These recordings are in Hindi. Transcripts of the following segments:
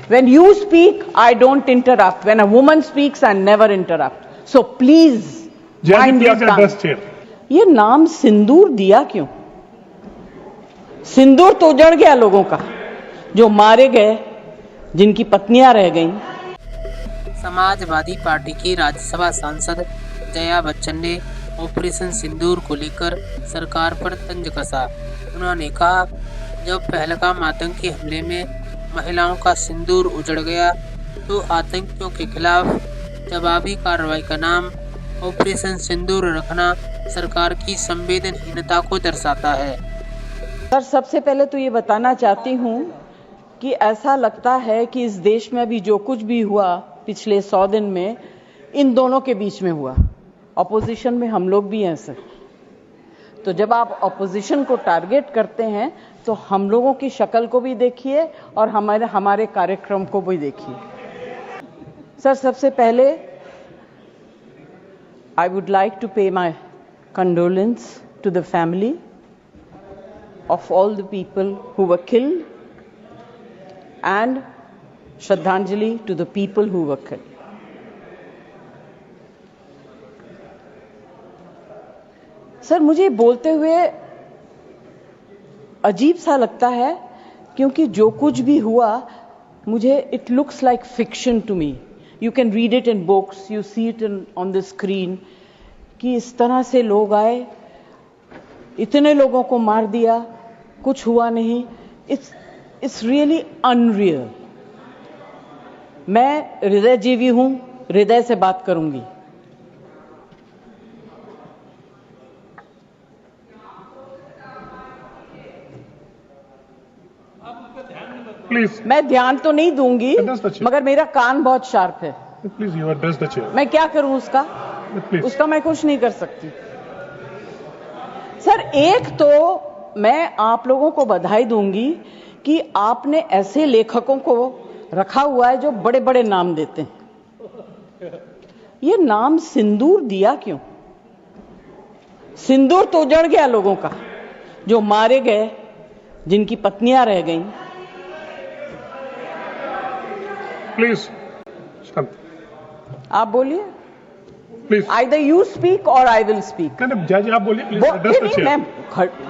When you speak, I don't interrupt. When a woman speaks, I never interrupt. So please, mind your tongue. ये नाम सिंदूर दिया क्यों? सिंदूर तो उजड़ गया लोगों का, जो मारे गए, जिनकी पत्नियां रह गईं। समाजवादी पार्टी की राज्यसभा सांसद जया बच्चन ने ऑपरेशन सिंदूर को लेकर सरकार पर तंज कसा। उन्होंने कहा, जब पहलगाम आतंकी हमले में महिलाओं का सिंदूर उजड़ गया तो आतंकियों के खिलाफ जवाबी कार्रवाई का नाम ऑपरेशन सिंदूर रखना सरकार की संवेदनहीनता को दर्शाता है। सर, सबसे पहले तो ये बताना चाहती हूँ कि ऐसा लगता है कि इस देश में अभी जो कुछ भी हुआ पिछले 100 दिन में, इन दोनों के बीच में हुआ। ऑपोजिशन में हम लोग भी हैं सर, तो जब आप ऑपोजिशन को टारगेट करते हैं तो हम लोगों की शक्ल को भी देखिए और हमारे कार्यक्रम को भी देखिए। सर, सबसे पहले I would like to pay my condolence to the family of all the people who were killed and Shraddhanjali to the people who were killed. Sir, मुझे बोलते हुए अजीब सा लगता है क्योंकि जो कुछ भी हुआ, मुझे it looks like fiction to me. You can read it in books, you see it on the screen कि इस तरह से लोग आए, इतने लोगों को मार दिया, कुछ हुआ नहीं। It's really unreal. मैं हृदयजीवी हूं, हृदय से बात करूंगी। प्लीज, मैं ध्यान तो नहीं दूंगी, मगर मेरा कान बहुत शार्प है। Please, you address the chair. मैं क्या करूं उसका? उसका मैं कुछ नहीं कर सकती। सर, एक तो मैं आप लोगों को बधाई दूंगी कि आपने ऐसे लेखकों को रखा हुआ है जो बड़े बड़े नाम देते हैं। ये नाम सिंदूर दिया क्यों? सिंदूर तो उजड़ गया लोगों का, जो मारे गए, जिनकी पत्नियां रह गईं। प्लीज, आप बोलिए। Please, Either you speak or I will speak. नहीं, जज आप बोलिए। Please address the chair. मैं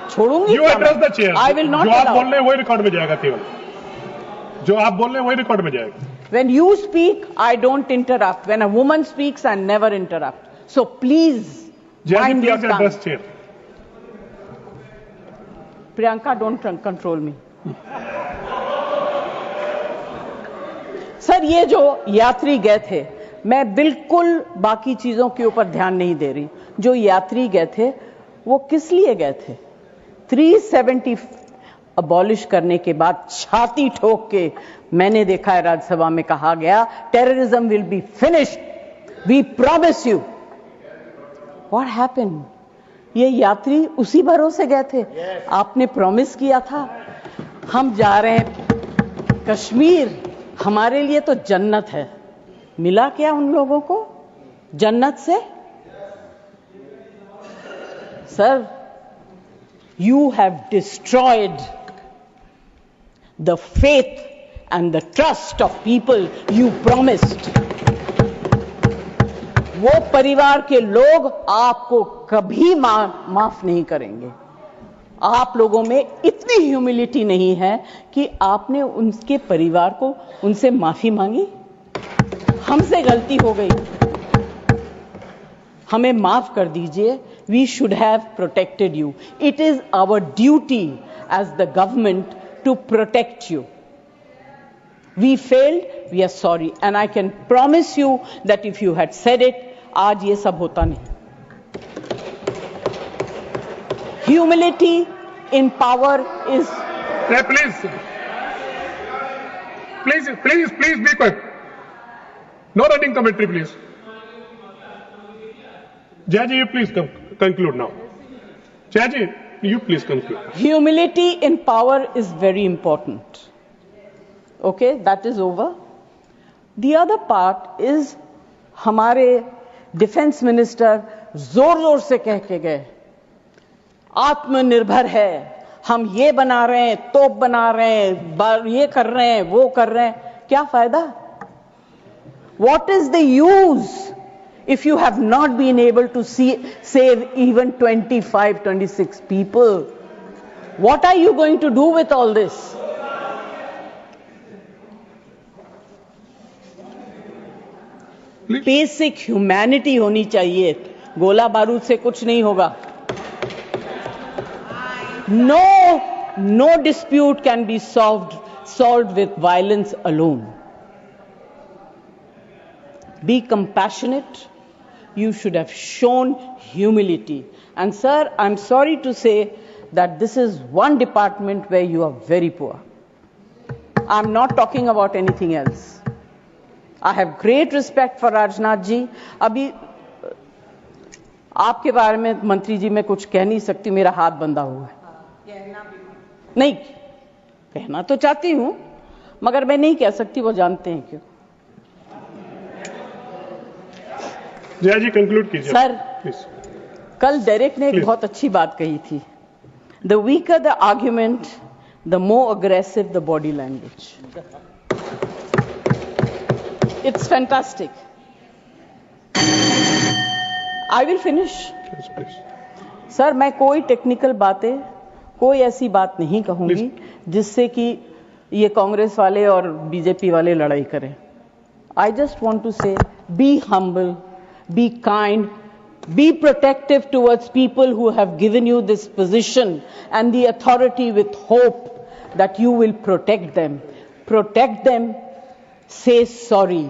छोड़ूंगी। You address the chair. I will not जो आप allow. बोल रहे हैं वही रिकॉर्ड में जाएगा। केवल जो आप बोल रहे हैं वही रिकॉर्ड में जाएगा। When you speak, I don't interrupt. When a woman speaks, I never interrupt. So please, mind your tongue. Address chair. Priyanka, don't control me. Sir, ये जो यात्री गए थे, मैं बिल्कुल बाकी चीजों के ऊपर ध्यान नहीं दे रही। जो यात्री गए थे वो किस लिए गए थे? 370 अबॉलिश करने के बाद छाती ठोक के मैंने देखा है राज्यसभा में कहा गया, terrorism will be finished, we promise you. What happened? ये यात्री उसी भरोसे गए थे। आपने प्रॉमिस किया था, हम जा रहे हैं कश्मीर, हमारे लिए तो जन्नत है। मिला क्या उन लोगों को जन्नत से? Sir, you have destroyed the faith and the trust of people you promised. वो परिवार के लोग आपको कभी माफ नहीं करेंगे। आप लोगों में इतनी ह्यूमिलिटी नहीं है कि आपने उनके परिवार को उनसे माफी मांगी। हमसे गलती हो गई, हमें माफ कर दीजिए। We should have protected you. It is our duty as the government to protect you. We failed, we are sorry. And I can promise you that if you had said it, आज ये सब होता नहीं। Humility in power is... Please be quiet. No running commentary, please. Jaji, you please conclude now. Jaji, you please conclude. Humility in power is very important. Okay, that is over. The other part is हमारे डिफेंस मिनिस्टर जोर जोर से कह के गए, आत्मनिर्भर है, हम ये बना रहे हैं, तोप बना रहे हैं, ये कर रहे हैं, वो कर रहे हैं। क्या फायदा? What is the use if you have not been able to save even 25, 26 people? What are you going to do with all this? Basic humanity होनी चाहिए. गोला बारूद से कुछ नहीं होगा. No dispute can be solved with violence alone. Be compassionate. You should have shown humility. And sir, I'm sorry to say that this is one department where you are very poor. I'm not talking about anything else. I have great respect for Rajnath ji. अभी आपके बारे में मंत्री जी मैं कुछ कह नहीं सकती, मेरा हाथ बंधा हुआ है. नहीं कहना तो चाहती हूं मगर मैं नहीं कह सकती, वो जानते हैं क्यों. जया जी कंक्लूड कीजिए सर. प्लीज. कल डेरेक ने एक बहुत अच्छी बात कही थी. The weaker the argument, the more aggressive the body language. It's fantastic. I will finish. Sir, मैं कोई टेक्निकल बातें, कोई ऐसी बात नहीं कहूंगी जिससे कि ये कांग्रेस वाले और बीजेपी वाले लड़ाई करें. आई जस्ट वांट टू से be humble, be kind, be protective towards people who have given you this position and the authority, with hope that you will protect them. Protect them, say sorry.